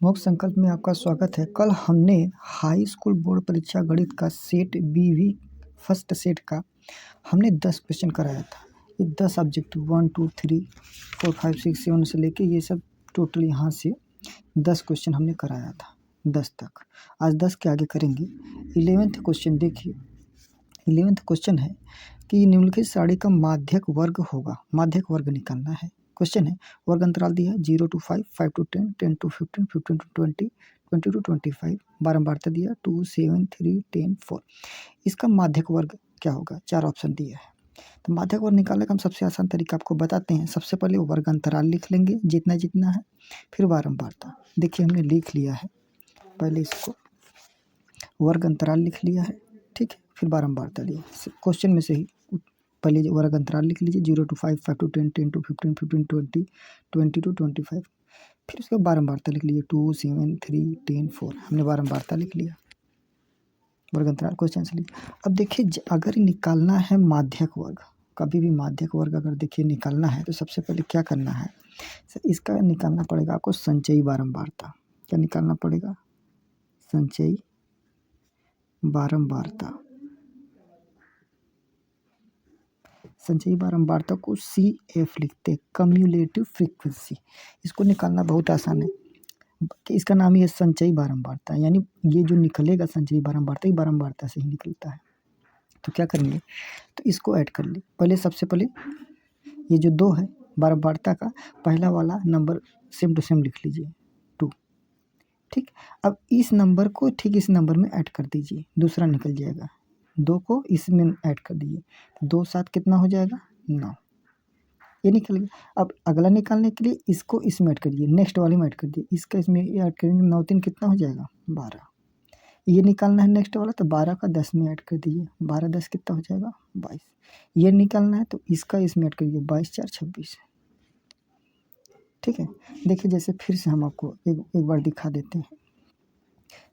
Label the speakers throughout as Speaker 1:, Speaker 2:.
Speaker 1: मोक्ष संकल्प में आपका स्वागत है। कल हमने हाई स्कूल बोर्ड परीक्षा गणित का सेट बीवी फर्स्ट सेट का हमने 10 क्वेश्चन कराया था। ये 10 ऑब्जेक्टिव 1 2 3 4 5 6 7 से लेके ये सब टोटल यहाँ से 10 क्वेश्चन हमने कराया था 10 तक। आज 10 के आगे करेंगे। 11th क्वेश्चन देखिए। 11th क्वेश्चन है कि निम्नलिखित सारणी का माध्यक वर्ग होगा। माध्यक वर्ग निकालना है। क्वेश्चन है, वर्ग अंतराल दिया है 0 to 5, 5 to 10, 10 to 15, 15 to 20, 20 to 25। बारंबारता दिया 2, 7, 3, 10, 4। इसका माध्यक वर्ग क्या होगा? 4 ऑप्शन दिया है। तो माध्यक वर्ग निकालने का हम सबसे आसान तरीका आपको बताते हैं। सबसे पहले वर्ग अंतराल लिख लेंगे जितना जितना है, फिर बारंबारता। देखिए हमने लिख लिया है, पहले इसको वर्ग अंतराल लिख लिया है, ठीक है, फिर बारंबारता दिया। क्वेश्चन में से ही पहले वर्ग अंतराल लिख लीजिए 0 to 5, 5 to 10, 10 to 15, 15 to 20, 20 to 25। फिर उसके बाद बारंबारता लिख लीजिए 2, 7, 3, 10, 4। हमने बारंबारता लिख लिया, वर्ग अंतराल क्वेश्चन से लिखा। अब देखिए अगर निकालना है माध्यक वर्ग, कभी भी माध्यक वर्ग अगर देखिए निकालना है तो सबसे पहले क्या करना है, इसका निकालना पड़ेगा आपको संचयी बारंबारता। क्या निकालना पड़ेगा? संचयी बारंबारता। संचयी बारंबारता को CF लिखते हैं, कम्युलेटिव फ्रीक्वेंसी। इसको निकालना बहुत आसान है कि इसका नाम ही है संचयी बारंबारता, यानी ये जो निकलेगा संचयी बारंबारता, ये बारंबारता से ही निकलता है। तो क्या करेंगे, तो इसको ऐड कर ली। पहले सबसे पहले ये जो 2 है बारंबारता का पहला वाला नंबर सेम टू सेम लिख लीजिए 2, ठीक। अब इस नंबर को ठीक इस नंबर में ऐड कर दीजिए, दूसरा निकल जाएगा। 2 को इसमें ऐड कर दीजिए, 2 7 कितना हो जाएगा? 9। ये निकल गया। अब अगला निकालने के लिए इसको इसमें ऐड करिए, नेक्स्ट वाले में ऐड कर दिए, इसका इसमें ऐड करेंगे, 9 3 कितना हो जाएगा? 12। ये निकालना है नेक्स्ट वाला, तो 12 का 10 में ऐड कर दीजिए, 12 10 कितना हो जाएगा? 22। ये निकालना है तो इसका इसमें ऐड करिए, 22 4 26, ठीक है। देखिए जैसे फिर से हम आपको एक बार दिखा देते हैं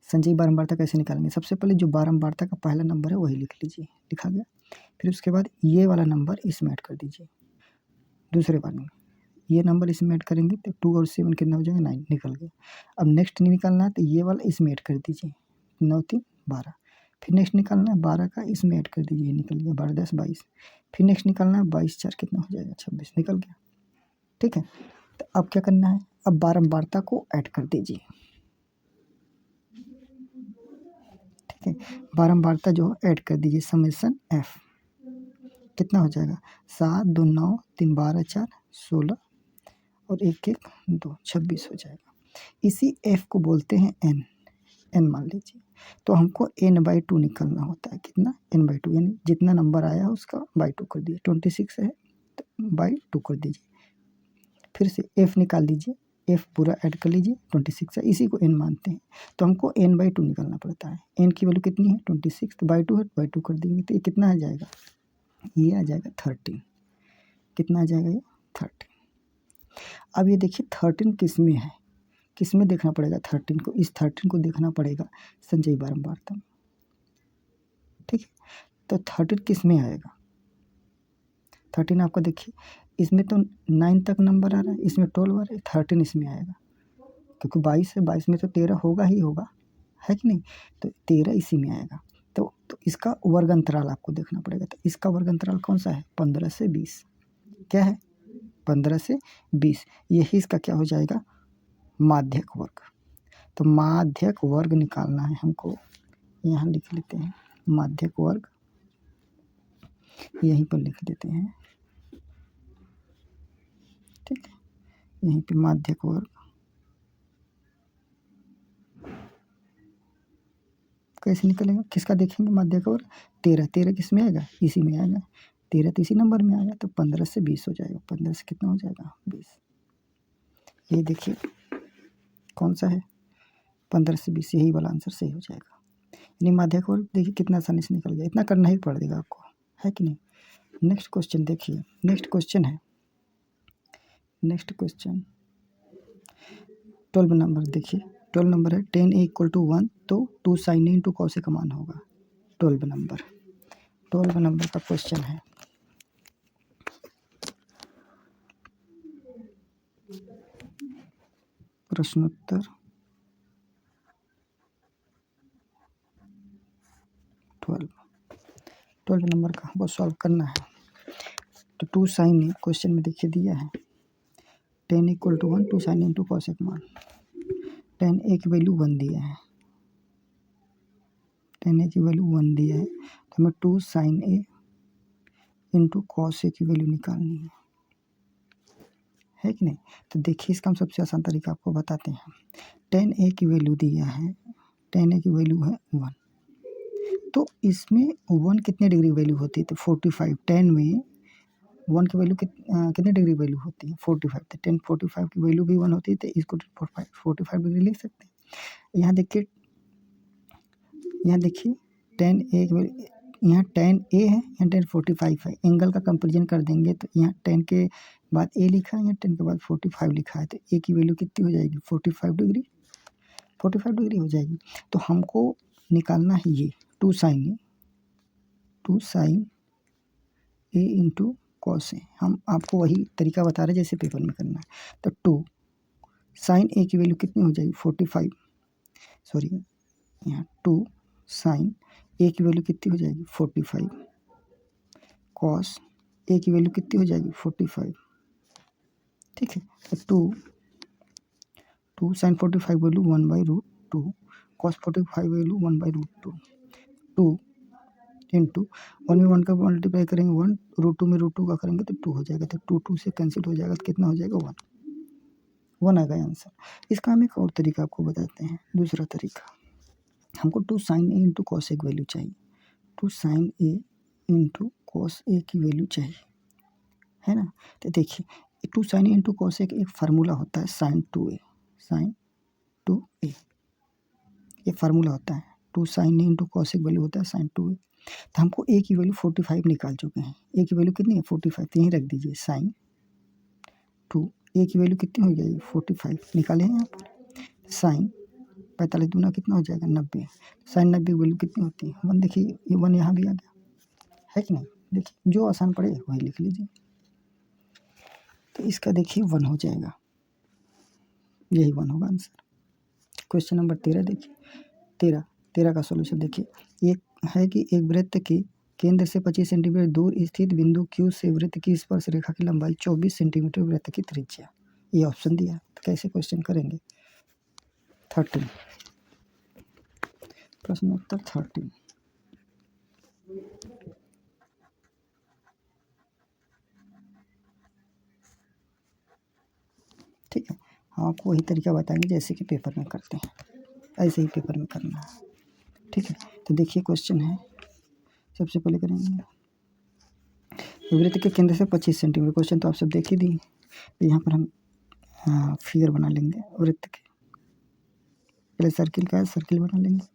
Speaker 1: संचयी बारंबारता कैसे निकालेंगे। सबसे पहले जो बारंबारता का पहला नंबर है वही लिख लीजिए, लिखा गया। फिर उसके बाद ये वाला नंबर इसमें ऐड कर दीजिए, दूसरे बार में ये नंबर इसमें ऐड करेंगे तो 2 और 7 कितना हो जाएगा? 9, निकल गया। अब नेक्स्ट निकालना है तो ये वाला इसमें ऐड कर दीजिए, 9 3 12। फिर नेक्स्ट निकालना है 12 का इसमें ऐड कर दीजिए, निकल गया 12 10 22। फिर नेक्स्ट निकालना है 22 4 कितना हो जाएगा? 26, निकल गया, ठीक है। तो अब क्या करना है, अब बारंबारता को ऐड कर दीजिए, ठीक है। बारंबारता जो ऐड कर दीजिए, समेशन F कितना हो जाएगा? 7 2 9 3 12 4 16 और 1 1 2 26 हो जाएगा। इसी F को बोलते हैं N। N मान लीजिए, तो हमको N/2 निकालना होता है। कितना? N/2, यानी जितना नंबर आया उसका /2 कर दिए। 26 है तो /2 कर दीजिए। फिर से F निकाल लीजिए, F पूरा ऐड कर लीजिए, 26 है, इसी को N मानते हैं। तो हमको N/2 निकालना पड़ता है। N की वैल्यू कितनी है? 26, तो /2 है, /2 कर देंगे तो ये कितना आ जाएगा? ये आ जाएगा 13। कितना आ जाएगा? ये 13। अब ये देखिए 13 किस में है, किस में देखना पड़ेगा 13 को? इस 13 को देखना पड़ेगा संचयी बारंबारता में, ठीक है। तो 13 किस में आएगा? 13 आपका देखिए इसमें तो 9 तक नंबर आ रहा है, इसमें 12 आ रहा है, 13 इसमें आएगा क्योंकि 22 है, 22 में तो 13 होगा ही होगा, है कि नहीं? तो 13 इसी में आएगा। तो इसका वर्ग अंतराल आपको देखना पड़ेगा। तो इसका वर्ग अंतराल कौन सा है? 15 से 20। क्या है? 15 से 20। यही इसका क्या हो जाएगा? माध्यक वर्ग। तो माध्यक वर्ग निकालना है हमको, यहाँ लिख लेते हैं माध्यक वर्ग, यहीं पर लिख देते हैं, ठीक है। यहीं पे माध्यक वर्ग कैसे निकलेगा, किसका देखेंगे माध्यक वर्ग? 13 किस में आएगा? इसी में आएगा। 13 तो इसी नंबर में आएगा, तो 15 से 20 हो जाएगा। 15 से कितना हो जाएगा? 20। ये देखिए कौन सा है? 15 से 20, यही वाला आंसर सही हो जाएगा। यानी माध्यक वर्ग देखिए कितना आसानी से निकल गया। इतना करना ही पड़ेगा आपको, है कि नहीं। नेक्स्ट क्वेश्चन देखिए। नेक्स्ट क्वेश्चन है, नेक्स्ट क्वेश्चन 12 नंबर देखिए। 12 नंबर है 10 = 1, तो 2 sin A × cos A का मान होगा। 12 नंबर का क्वेश्चन है। प्रश्नोत्तर 12 नंबर का वो सॉल्व करना है। तो 2 साइन ए क्वेश्चन में देखिए दिया है 10 = 1, 2 साइन इंटू कॉसेक मान। 10 ए की वैल्यू 1 दिया है, 10 ए की वैल्यू 1 दिया है, तो हमें 2 sign A into cos A की वैल्यू निकालनी है कि नहीं। तो देखिए इसका हम सबसे आसान तरीका आपको बताते हैं। 10 ए की वैल्यू दिया है, 10 ए की वैल्यू है 1, तो इसमें 1 कितने डिग्री वैल्यू होती है, तो 45। 10 में 1 की वैल्यू कितने डिग्री वैल्यू होती है, 45। तो 10 45 की वैल्यू भी 1 होती है, तो इसको 45 डिग्री लिख सकते हैं। यहाँ देखिए 10 ए की वैल्यू, यहाँ 10 ए है, यहाँ 10 45 है। एंगल का कंपेरिजन कर देंगे तो यहाँ 10 के बाद ए लिखा है, यहाँ 10 के बाद 45 लिखा है, तो ए की वैल्यू कितनी हो जाएगी, 45 डिग्री, 45 डिग्री हो जाएगी। तो हमको निकालना है ये 2 sign A into cos A. हम आपको वही तरीका बता रहे हैं जैसे पेपर में करना है। तो 2 साइन ए की वैल्यू कितनी हो जाएगी, 45, सॉरी यहाँ 2 साइन ए की वैल्यू कितनी हो जाएगी, 45, कॉस ए की वैल्यू कितनी हो जाएगी, 45, ठीक है। तो 2 sine 45 value 1/√2, cos 45 value 1/√2, 2 into 1 में 1 का मल्टीप्लाई करेंगे 1, √2 में √2 का करेंगे तो 2 हो जाएगा, तो 2 2 से कैंसिल हो जाएगा, तो कितना हो जाएगा, 1 आ गया आंसर। इसका हम एक और तरीका आपको बताते हैं, दूसरा तरीका। हमको 2 sign A into cos A की वैल्यू चाहिए, 2 sign A into cos A की वैल्यू चाहिए, है ना। तो देखिए 2 sign A into cos A का एक फार्मूला होता है साइन 2a, ये फार्मूला होता है। 2 sign A into cos A की वैल्यू होता है साइन 2a। तो हमको ए की वैल्यू 45 निकाल चुके हैं, ए की वैल्यू कितनी है, 45, तो यहीं रख दीजिए साइन 2, ए की वैल्यू कितनी हो जाएगी, 45 निकाले हैं यहाँ पर। साइन 45 दूना कितना हो जाएगा, 90, साइन 90 की वैल्यू कितनी होती है, 1। देखिए ये 1 यहाँ भी आ गया, है कि नहीं। देखिए जो आसान पड़े वही लिख लीजिए। तो इसका देखिए 1 हो जाएगा, यही 1 होगा आंसर। क्वेश्चन नंबर 13 देखिए, 13 का सॉल्यूशन देखिए। एक है कि एक वृत्त के केंद्र से 25 सेंटीमीटर दूर स्थित बिंदु Q से वृत्त की स्पर्श रेखा की लंबाई 24 सेंटीमीटर, वृत्त की त्रिज्या। ये ऑप्शन दिया, तो कैसे क्वेश्चन करेंगे। 13 प्रश्न उत्तर 13। ठीक है, हम आपको वही तरीका बताएंगे जैसे कि पेपर में करते हैं, ऐसे ही पेपर में करना है, ठीक है। तो देखिए क्वेश्चन है, सबसे पहले करेंगे वृत्त के केंद्र से 25 सेंटीमीटर। क्वेश्चन तो आप सब देख ही दिए, तो यहाँ पर हम फिगर बना लेंगे वृत्त के। पहले सर्किल का है, सर्किल बना लेंगे।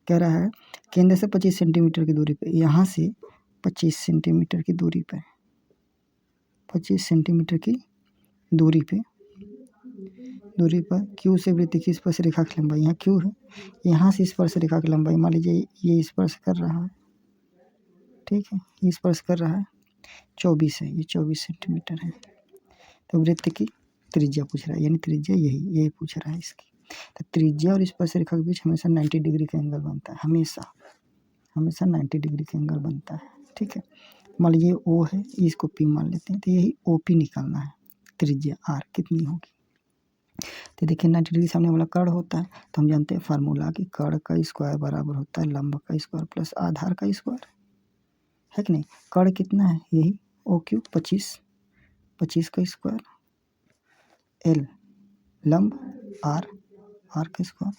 Speaker 1: कह रहा है केंद्र से 25 सेंटीमीटर की दूरी पे, यहाँ से 25 सेंटीमीटर की दूरी पे, 25 सेंटीमीटर की दूरी पर क्यू से वृत्त की स्पर्श रेखा की लंबाई, यहाँ क्यू है, यहाँ से स्पर्श रेखा की लंबाई मान लीजिए ये स्पर्श कर रहा है, ठीक है, ये स्पर्श कर रहा है 24 है, ये 24 सेंटीमीटर है। तो वृत्त की त्रिज्या पूछ रहा है, यानी त्रिज्या यही पूछ रहा है इसकी। तो त्रिज्या और स्पर्श रेखा के बीच हमेशा 90 डिग्री का एंगल बनता है, हमेशा 90 डिग्री का एंगल बनता है, ठीक है। मान लीजिए ओ है, इसको पी मान लेते हैं, तो यही OP निकालना है, त्रिज्या R कितनी होगी। तो देखिए 90 डिग्री सामने वाला कर्ण होता है, तो हम जानते हैं फार्मूला कि कर्ण का स्क्वायर बराबर होता है लंब का स्क्वायर प्लस आधार का स्क्वायर, है कि नहीं। कर्ण कितना है, यही OQ 25 का स्क्वायर, L लंब R का स्क्वायर,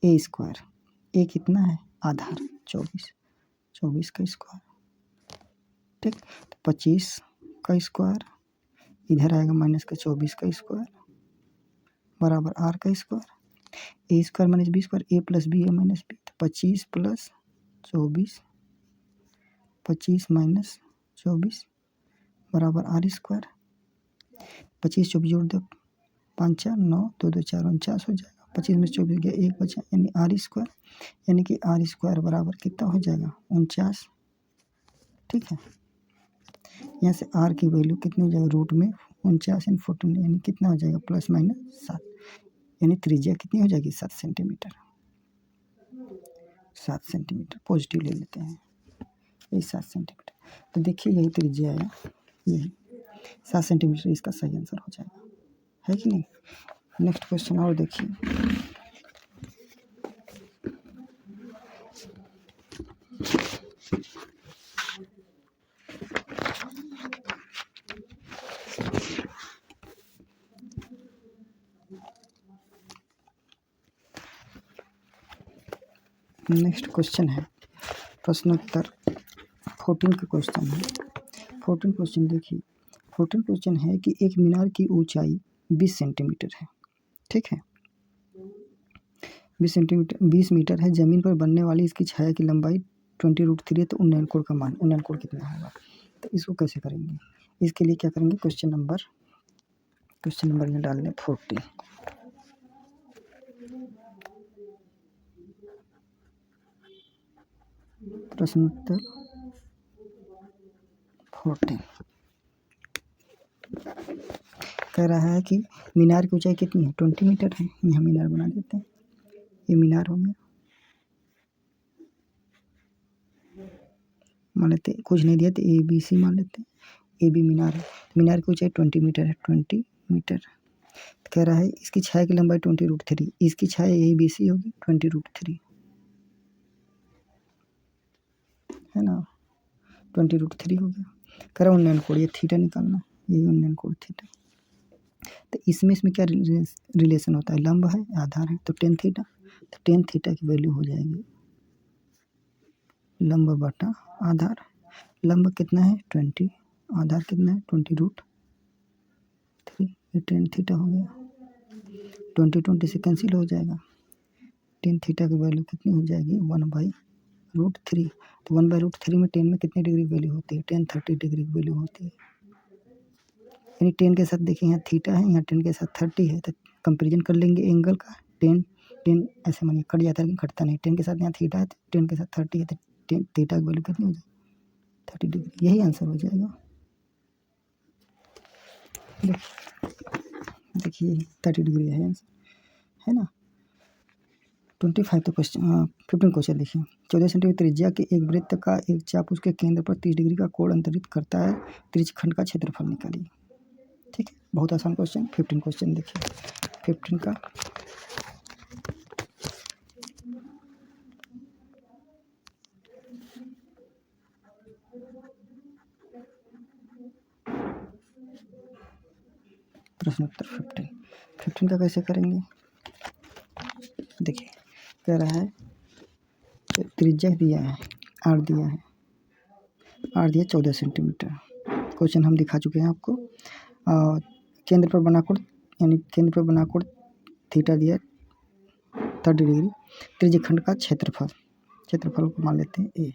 Speaker 1: A स्क्वायर, A कितना है, आधार 24 का स्क्वायर, ठीक। तो 25 का स्क्वायर इधर आएगा माइनस का 24 का स्क्वायर बराबर R का square, A square minus B square, A plus B है माइनस B, तो 25 प्लस 24, 25 माइनस 24 बराबर R स्क्वायर। 25 24 जोड़ दो, 5 4 9, 2 2 4 49 हो जाएगा। 25 में 24 गया, 1 बचा, यानी R स्क्वायर, यानी कि R स्क्वायर बराबर कितना हो जाएगा, 49, ठीक है। यहाँ से R की वैल्यू कितनी हो जाएगा, रूट में 49 इन 14, यानी कितना हो जाएगा, प्लस माइनस 7, यानी त्रिज्या कितनी हो जाएगी, 7 सेंटीमीटर, 7 सेंटीमीटर पॉजिटिव ले लेते हैं, ये 7 सेंटीमीटर। तो देखिए यही त्रिज्या आया, यही 7 सेंटीमीटर इसका सही आंसर हो जाएगा, है कि नहीं। नेक्स्ट क्वेश्चन और देखिए, नेक्स्ट क्वेश्चन है प्रश्नोत्तर 14 का क्वेश्चन है। 14 क्वेश्चन देखिए, 14 क्वेश्चन है कि एक मीनार की ऊंचाई 20 सेंटीमीटर है, ठीक है, 20 मीटर है। ज़मीन पर बनने वाली इसकी छाया की लंबाई 20√3 है, तो उन्नयन कोण का मान, उन्नयन कोण कितना होगा। तो इसको कैसे करेंगे, इसके लिए क्या करेंगे, क्वेश्चन नंबर में डाल दें 40। प्रश्नोत्तर 40 कह रहा है कि मीनार की ऊंचाई कितनी है, 20 मीटर है। यहाँ मीनार बना देते हैं, ये मीनार हो गया, मान लेते हैं, कुछ नहीं दिया तो ABC मान लेते हैं, AB मीनार है। मीनार की ऊंचाई 20 मीटर है, 20 मीटर। कह रहा है इसकी छाया की लंबाई 20√3, इसकी छाया यही BC होगी 20√3, है ना, 20√3 हो गया। कह रहा उन्नयन कोण, ये थीटा निकालना, यही उन्नयन कोण थीटा। तो इसमें क्या रिलेशन होता है, लंब है आधार है, तो टेन थीटा, तो टेन थीटा की वैल्यू हो जाएगी लंब बटा आधार। लंब कितना है 20, आधार कितना है 20√3, ये टेन थीटा हो गया, 20 से कैंसिल हो जाएगा, टेन थीटा की वैल्यू कितनी हो जाएगी 1/√3। तो 1/√3 में 10 में कितनी डिग्री की वैल्यू होती है, 10 30 डिग्री की वैल्यू होती है। यानी 10 के साथ देखिए यहाँ थीटा है, यहाँ 10 के साथ 30 है, तो कंपेरिजन कर लेंगे एंगल का, 10 ऐसे मानिए कट जाता है लेकिन कटता नहीं, 10 के साथ यहाँ थीटा है, 10 के साथ 30 है, तो थीटा की वैल्यू कितनी हो जाएगी 30 डिग्री, यही आंसर हो जाएगा। देखिए 30 डिग्री है आंसर, है ना। 15 क्वेश्चन देखिए, 14 सेंटीमीटर त्रिज्या के एक वृत्त का एक चाप उसके केंद्र पर 30 डिग्री का कोण अंतरित करता है, त्रिज्यखंड का क्षेत्रफल निकालिए, ठीक है, बहुत आसान क्वेश्चन। 15 क्वेश्चन देखिए, 15 का प्रश्नोत्तर 15 का कैसे करेंगे, देखिए कह रहा है त्रिज्या दिया है, आर दिया है, आर दिया 14 सेंटीमीटर, क्वेश्चन हम दिखा चुके हैं आपको। केंद्र पर बना कोण, यानी केंद्र पर बना कोण थीटा दिया 30 डिग्री, त्रिज्यखंड का क्षेत्रफल को मान लेते हैं ए,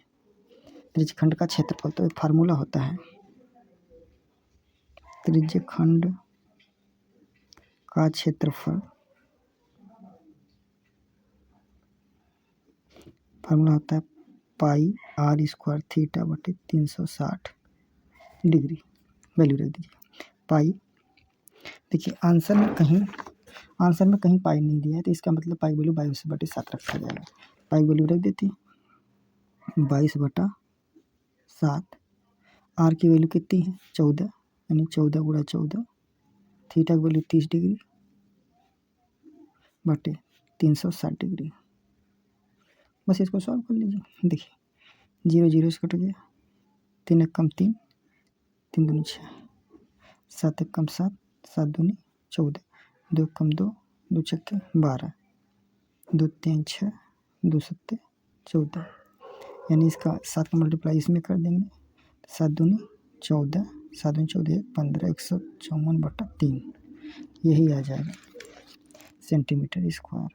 Speaker 1: त्रिज्यखंड का क्षेत्रफल, तो एक फार्मूला होता है त्रिज्यखंड का क्षेत्रफल, फार्मूला होता है पाई r² थीटा बटे 360 डिग्री, वैल्यू रख दीजिए पाई। देखिए आंसर में कहीं पाई नहीं दिया है, तो इसका मतलब पाई वैल्यू 22/7 रखा जाएगा, पाई वैल्यू रख देते हैं 22/7। आर की वैल्यू कितनी है 14, यानी 14 × 14, थीटा की वैल्यू 30 डिग्री बटे 360 डिग्री, बस इसको सॉल्व कर लीजिए। देखिए 0 0 से कट गया, 3 1 कम 3, 3 दूनी 6, 7 1 कम 7, 7 दूनी 14, 2 कम 2, 2 छक्के 12, 2 3 6, 2 7 14, यानी इसका 7 का मल्टीप्लाई इसमें कर देंगे, 7 दूनी 14, 7 दूनी 14 15, 154/3, यही आ जाएगा सेंटीमीटर स्क्वायर,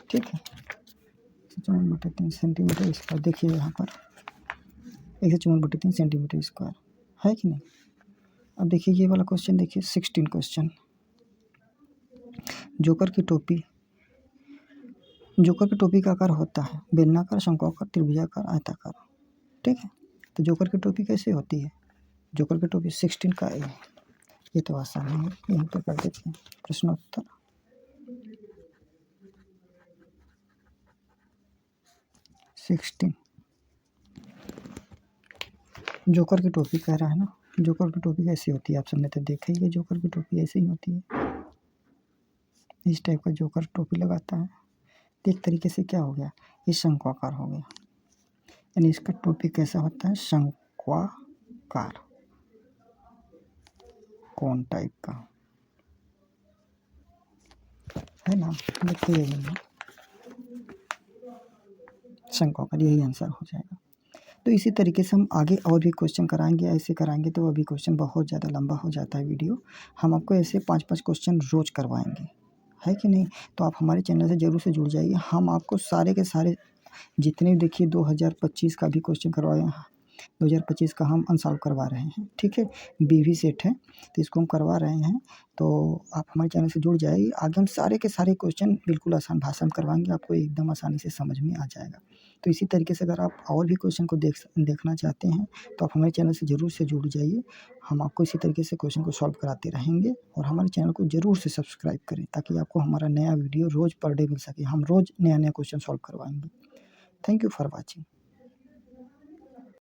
Speaker 1: ठीक है, 154/3 सेंटीमीटर स्क्वायर। देखिए यहाँ पर 154/3 सेंटीमीटर स्क्वायर है कि नहीं। अब देखिए ये वाला क्वेश्चन देखिए, 16 क्वेश्चन, जोकर की टोपी का आकार होता है बेलनाकार, शंक्वाकार, त्रिभुजाकार, आयताकार, ठीक है। तो जोकर की टोपी कैसे होती है, जोकर की टोपी 16 का ए, ये तो आसान है, यहीं पर कर देते हैं प्रश्नोत्तर 16। जोकर की टोपी कह रहा है ना, जोकर की टोपी कैसी होती है, आप सबने तो देखा ही है, जोकर की टोपी ऐसे ही होती है, इस टाइप का जोकर टोपी लगाता है। तो एक तरीके से क्या हो गया, ये शंक्वाकार हो गया, यानी इसका टोपी कैसा होता है, शंक्वाकार, कोन टाइप का, है ना। देखिए यही शंक्वाकार, यही आंसर हो जाएगा। तो इसी तरीके से हम आगे और भी क्वेश्चन कराएंगे, ऐसे कराएंगे तो अभी क्वेश्चन बहुत ज़्यादा लंबा हो जाता है वीडियो। हम आपको ऐसे 5-5 क्वेश्चन रोज़ करवाएंगे, है कि नहीं। तो आप हमारे चैनल से ज़रूर से जुड़ जाइए। हम आपको सारे के सारे जितने भी, देखिए 2025 का भी क्वेश्चन करवाए हैं, 2025 का हम अनसॉल्व करवा रहे हैं, ठीक है। बीवी सेट है तो इसको हम करवा रहे हैं, तो आप हमारे चैनल से जुड़ जाइए। आगे हम सारे के सारे क्वेश्चन बिल्कुल आसान भाषा में करवाएंगे, आपको एकदम आसानी से समझ में आ जाएगा। तो इसी तरीके से अगर आप और भी क्वेश्चन को देखना चाहते हैं तो आप हमारे चैनल से ज़रूर से जुड़ जाइए। हम आपको इसी तरीके से क्वेश्चन को सॉल्व कराते रहेंगे, और हमारे चैनल को ज़रूर से सब्सक्राइब करें ताकि आपको हमारा नया वीडियो रोज़ पर डे मिल सके। हम रोज़ नया नया क्वेश्चन सॉल्व करवाएंगे। Thank you for watching.